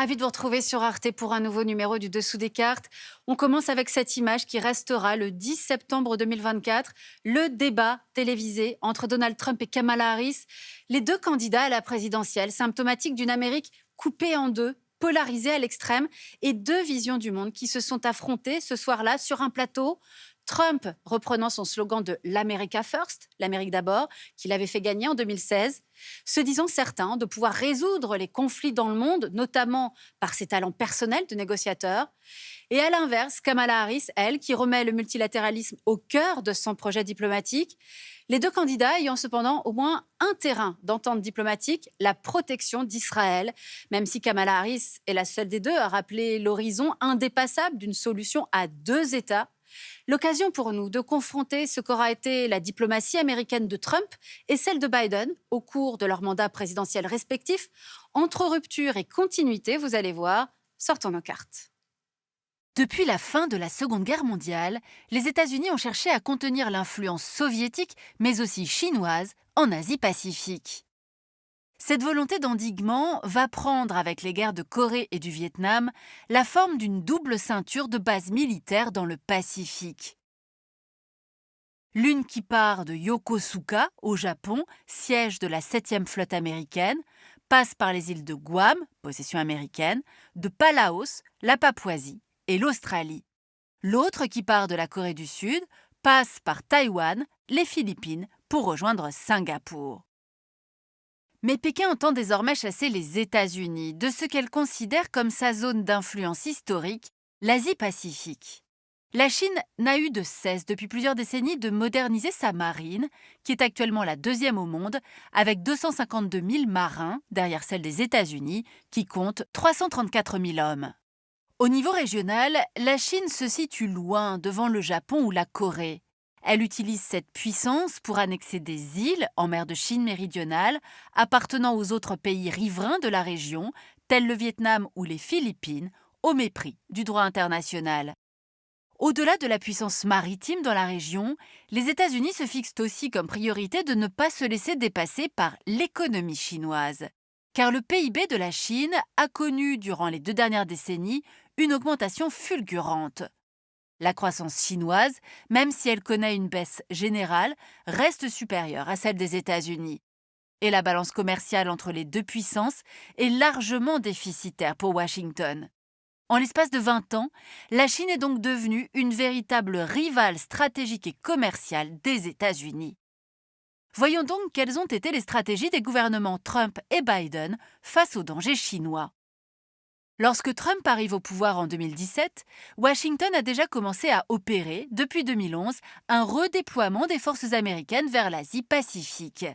Ravi de vous retrouver sur Arte pour un nouveau numéro du Dessous des cartes. On commence avec cette image qui restera le 10 septembre 2024, le débat télévisé entre Donald Trump et Kamala Harris, les deux candidats à la présidentielle, symptomatique d'une Amérique coupée en deux, polarisée à l'extrême, et deux visions du monde qui se sont affrontées ce soir-là sur un plateau. Trump reprenant son slogan de l'America First, l'Amérique d'abord, qu'il avait fait gagner en 2016, se disant certain de pouvoir résoudre les conflits dans le monde, notamment par ses talents personnels de négociateur. Et à l'inverse, Kamala Harris, elle, qui remet le multilatéralisme au cœur de son projet diplomatique. Les deux candidats ayant cependant au moins un terrain d'entente diplomatique, la protection d'Israël, même si Kamala Harris est la seule des deux à rappeler l'horizon indépassable d'une solution à deux États. L'occasion pour nous de confronter ce qu'aura été la diplomatie américaine de Trump et celle de Biden au cours de leurs mandats présidentiels respectifs. Entre rupture et continuité, vous allez voir, sortons nos cartes. Depuis la fin de la Seconde Guerre mondiale, les États-Unis ont cherché à contenir l'influence soviétique, mais aussi chinoise, en Asie-Pacifique. Cette volonté d'endiguement va prendre, avec les guerres de Corée et du Vietnam, la forme d'une double ceinture de bases militaires dans le Pacifique. L'une qui part de Yokosuka, au Japon, siège de la 7e flotte américaine, passe par les îles de Guam, possession américaine, de Palaos, la Papouasie et l'Australie. L'autre qui part de la Corée du Sud, passe par Taïwan, les Philippines, pour rejoindre Singapour. Mais Pékin entend désormais chasser les États-Unis de ce qu'elle considère comme sa zone d'influence historique, l'Asie-Pacifique. La Chine n'a eu de cesse depuis plusieurs décennies de moderniser sa marine, qui est actuellement la deuxième au monde, avec 252 000 marins, derrière celle des États-Unis, qui compte 334 000 hommes. Au niveau régional, la Chine se situe loin devant le Japon ou la Corée. Elle utilise cette puissance pour annexer des îles en mer de Chine méridionale appartenant aux autres pays riverains de la région, tels le Vietnam ou les Philippines, au mépris du droit international. Au-delà de la puissance maritime dans la région, les États-Unis se fixent aussi comme priorité de ne pas se laisser dépasser par l'économie chinoise. Car le PIB de la Chine a connu, durant les 2 dernières décennies, une augmentation fulgurante. La croissance chinoise, même si elle connaît une baisse générale, reste supérieure à celle des États-Unis. Et la balance commerciale entre les deux puissances est largement déficitaire pour Washington. En l'espace de 20 ans, la Chine est donc devenue une véritable rivale stratégique et commerciale des États-Unis. Voyons donc quelles ont été les stratégies des gouvernements Trump et Biden face aux dangers chinois. Lorsque Trump arrive au pouvoir en 2017, Washington a déjà commencé à opérer, depuis 2011, un redéploiement des forces américaines vers l'Asie-Pacifique.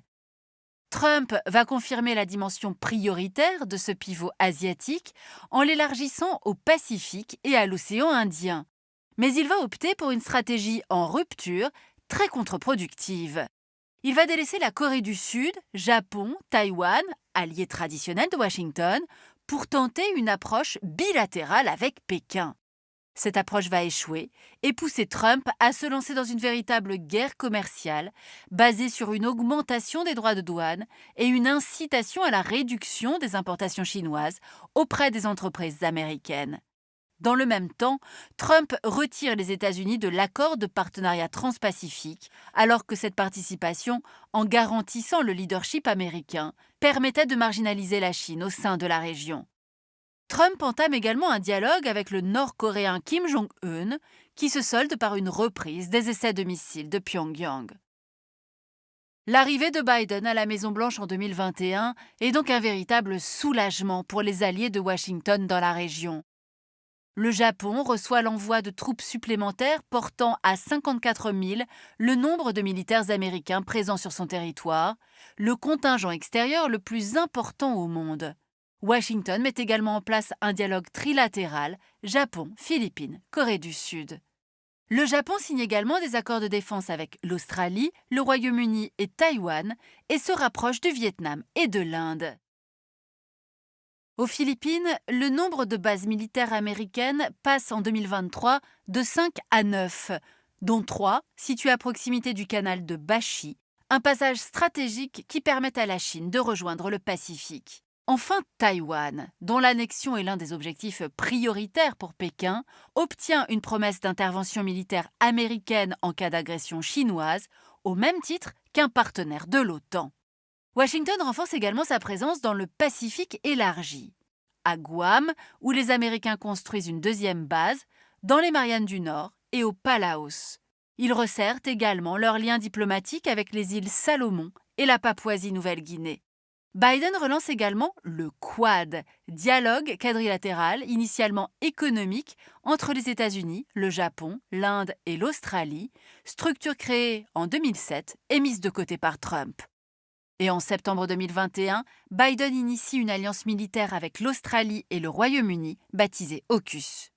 Trump va confirmer la dimension prioritaire de ce pivot asiatique en l'élargissant au Pacifique et à l'océan Indien. Mais il va opter pour une stratégie en rupture, très contre-productive. Il va délaisser la Corée du Sud, Japon, Taïwan, alliés traditionnels de Washington, pour tenter une approche bilatérale avec Pékin. Cette approche va échouer et pousser Trump à se lancer dans une véritable guerre commerciale basée sur une augmentation des droits de douane et une incitation à la réduction des importations chinoises auprès des entreprises américaines. Dans le même temps, Trump retire les États-Unis de l'accord de partenariat transpacifique, alors que cette participation, en garantissant le leadership américain, permettait de marginaliser la Chine au sein de la région. Trump entame également un dialogue avec le nord-coréen Kim Jong-un, qui se solde par une reprise des essais de missiles de Pyongyang. L'arrivée de Biden à la Maison-Blanche en 2021 est donc un véritable soulagement pour les alliés de Washington dans la région. Le Japon reçoit l'envoi de troupes supplémentaires portant à 54 000 le nombre de militaires américains présents sur son territoire, le contingent extérieur le plus important au monde. Washington met également en place un dialogue trilatéral Japon, Philippines, Corée du Sud. Le Japon signe également des accords de défense avec l'Australie, le Royaume-Uni et Taïwan et se rapproche du Vietnam et de l'Inde. Aux Philippines, le nombre de bases militaires américaines passe en 2023 de 5 à 9, dont 3 situées à proximité du canal de Bashi, un passage stratégique qui permet à la Chine de rejoindre le Pacifique. Enfin, Taïwan, dont l'annexion est l'un des objectifs prioritaires pour Pékin, obtient une promesse d'intervention militaire américaine en cas d'agression chinoise, au même titre qu'un partenaire de l'OTAN. Washington renforce également sa présence dans le Pacifique élargi, à Guam, où les Américains construisent une deuxième base, dans les Mariannes du Nord et au Palaos. Ils resserrent également leurs liens diplomatiques avec les îles Salomon et la Papouasie-Nouvelle-Guinée. Biden relance également le Quad, dialogue quadrilatéral initialement économique entre les États-Unis, le Japon, l'Inde et l'Australie, structure créée en 2007 et mise de côté par Trump. Et en septembre 2021, Biden initie une alliance militaire avec l'Australie et le Royaume-Uni, baptisée AUKUS.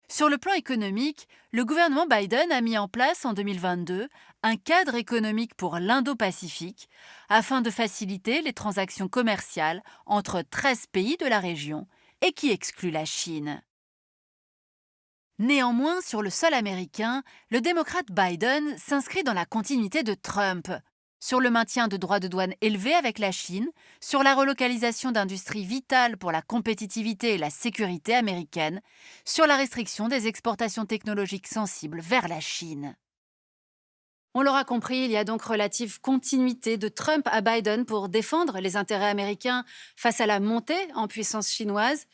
Sur le plan économique, le gouvernement Biden a mis en place en 2022 un cadre économique pour l'Indo-Pacifique afin de faciliter les transactions commerciales entre 13 pays de la région et qui exclut la Chine. Néanmoins, sur le sol américain, le démocrate Biden s'inscrit dans la continuité de Trump, sur le maintien de droits de douane élevés avec la Chine, sur la relocalisation d'industries vitales pour la compétitivité et la sécurité américaine, sur la restriction des exportations technologiques sensibles vers la Chine. On l'aura compris, il y a donc relative continuité de Trump à Biden pour défendre les intérêts américains face à la montée en puissance chinoise.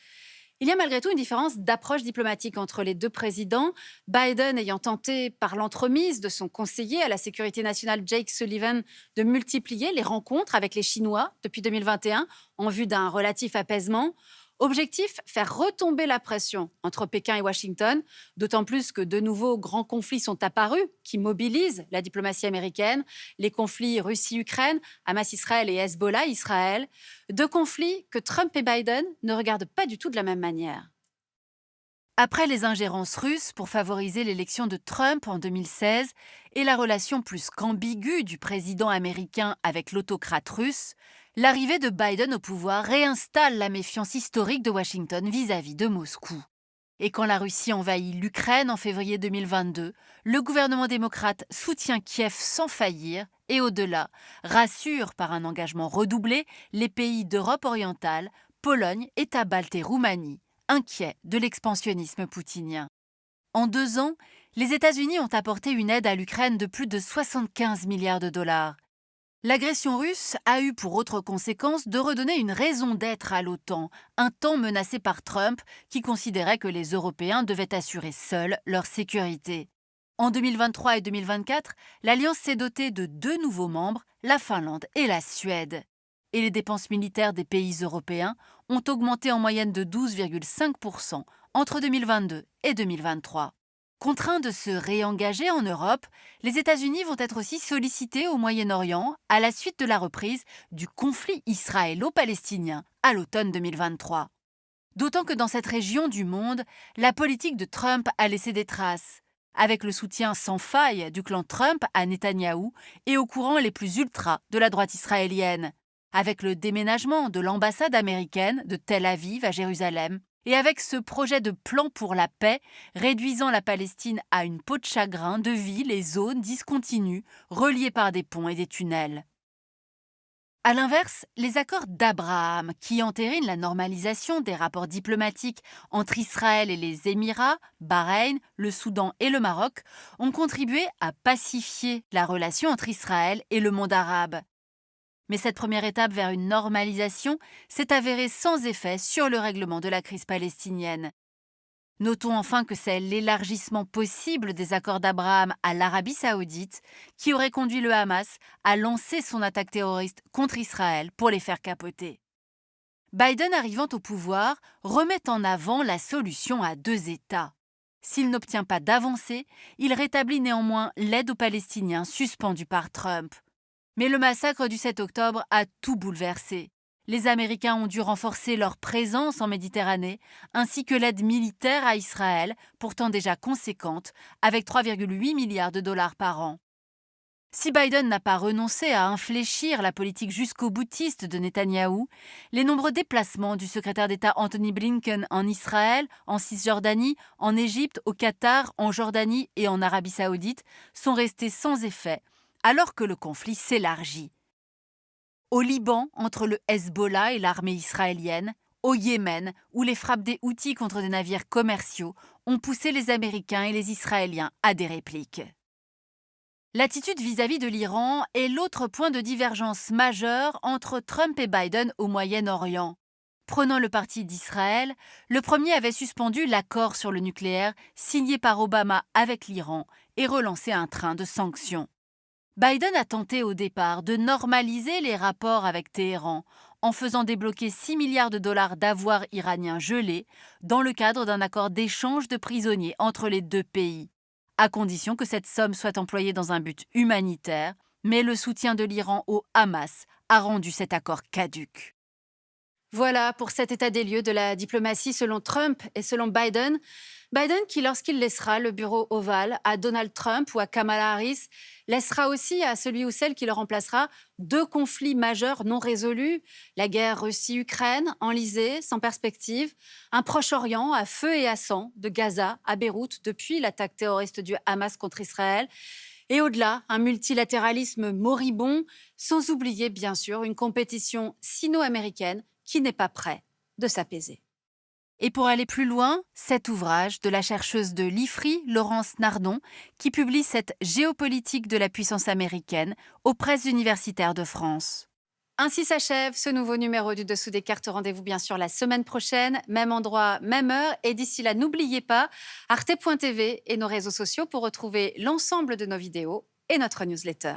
Il y a malgré tout une différence d'approche diplomatique entre les deux présidents, Biden ayant tenté, par l'entremise de son conseiller à la sécurité nationale Jake Sullivan, de multiplier les rencontres avec les Chinois depuis 2021 en vue d'un relatif apaisement. Objectif, faire retomber la pression entre Pékin et Washington, d'autant plus que de nouveaux grands conflits sont apparus qui mobilisent la diplomatie américaine, les conflits Russie-Ukraine, Hamas-Israël et Hezbollah-Israël, deux conflits que Trump et Biden ne regardent pas du tout de la même manière. Après les ingérences russes pour favoriser l'élection de Trump en 2016 et la relation plus qu'ambiguë du président américain avec l'autocrate russe, l'arrivée de Biden au pouvoir réinstalle la méfiance historique de Washington vis-à-vis de Moscou. Et quand la Russie envahit l'Ukraine en février 2022, le gouvernement démocrate soutient Kiev sans faillir et au-delà, rassure par un engagement redoublé les pays d'Europe orientale, Pologne, États baltes et Roumanie, inquiets de l'expansionnisme poutinien. En 2 ans, les États-Unis ont apporté une aide à l'Ukraine de plus de 75 milliards de dollars. L'agression russe a eu pour autre conséquence de redonner une raison d'être à l'OTAN, un temps menacé par Trump qui considérait que les Européens devaient assurer seuls leur sécurité. En 2023 et 2024, l'Alliance s'est dotée de 2 nouveaux membres, la Finlande et la Suède. Et les dépenses militaires des pays européens ont augmenté en moyenne de 12,5% entre 2022 et 2023. Contraints de se réengager en Europe, les États-Unis vont être aussi sollicités au Moyen-Orient à la suite de la reprise du conflit israélo-palestinien à l'automne 2023. D'autant que dans cette région du monde, la politique de Trump a laissé des traces, avec le soutien sans faille du clan Trump à Netanyahou et aux courants les plus ultras de la droite israélienne, avec le déménagement de l'ambassade américaine de Tel Aviv à Jérusalem, et avec ce projet de plan pour la paix, réduisant la Palestine à une peau de chagrin de villes et zones discontinues, reliées par des ponts et des tunnels. A l'inverse, les accords d'Abraham, qui entérinent la normalisation des rapports diplomatiques entre Israël et les Émirats, Bahreïn, le Soudan et le Maroc, ont contribué à pacifier la relation entre Israël et le monde arabe. Mais cette première étape vers une normalisation s'est avérée sans effet sur le règlement de la crise palestinienne. Notons enfin que c'est l'élargissement possible des accords d'Abraham à l'Arabie saoudite qui aurait conduit le Hamas à lancer son attaque terroriste contre Israël pour les faire capoter. Biden arrivant au pouvoir remet en avant la solution à 2 États. S'il n'obtient pas d'avancée, il rétablit néanmoins l'aide aux Palestiniens suspendue par Trump. Mais le massacre du 7 octobre a tout bouleversé. Les Américains ont dû renforcer leur présence en Méditerranée, ainsi que l'aide militaire à Israël, pourtant déjà conséquente, avec 3,8 milliards de dollars par an. Si Biden n'a pas renoncé à infléchir la politique jusqu'au boutiste de Netanyahou, les nombreux déplacements du secrétaire d'État Anthony Blinken en Israël, en Cisjordanie, en Égypte, au Qatar, en Jordanie et en Arabie saoudite sont restés sans effet, alors que le conflit s'élargit. Au Liban, entre le Hezbollah et l'armée israélienne, au Yémen, où les frappes des Houthis contre des navires commerciaux ont poussé les Américains et les Israéliens à des répliques. L'attitude vis-à-vis de l'Iran est l'autre point de divergence majeur entre Trump et Biden au Moyen-Orient. Prenant le parti d'Israël, le premier avait suspendu l'accord sur le nucléaire signé par Obama avec l'Iran et relancé un train de sanctions. Biden a tenté au départ de normaliser les rapports avec Téhéran en faisant débloquer 6 milliards de dollars d'avoirs iraniens gelés dans le cadre d'un accord d'échange de prisonniers entre les deux pays, à condition que cette somme soit employée dans un but humanitaire, mais le soutien de l'Iran au Hamas a rendu cet accord caduc. Voilà pour cet état des lieux de la diplomatie selon Trump et selon Biden. Biden qui, lorsqu'il laissera le bureau ovale à Donald Trump ou à Kamala Harris, laissera aussi à celui ou celle qui le remplacera 2 conflits majeurs non résolus, la guerre Russie-Ukraine, enlisée, sans perspective, un Proche-Orient à feu et à sang, de Gaza à Beyrouth depuis l'attaque terroriste du Hamas contre Israël, et au-delà, un multilatéralisme moribond, sans oublier bien sûr une compétition sino-américaine qui n'est pas près de s'apaiser. Et pour aller plus loin, cet ouvrage de la chercheuse de l'IFRI, Laurence Nardon, qui publie cette géopolitique de la puissance américaine aux presses universitaires de France. Ainsi s'achève ce nouveau numéro du Dessous des cartes. Rendez-vous bien sûr la semaine prochaine, même endroit, même heure. Et d'ici là, n'oubliez pas arte.tv et nos réseaux sociaux pour retrouver l'ensemble de nos vidéos et notre newsletter.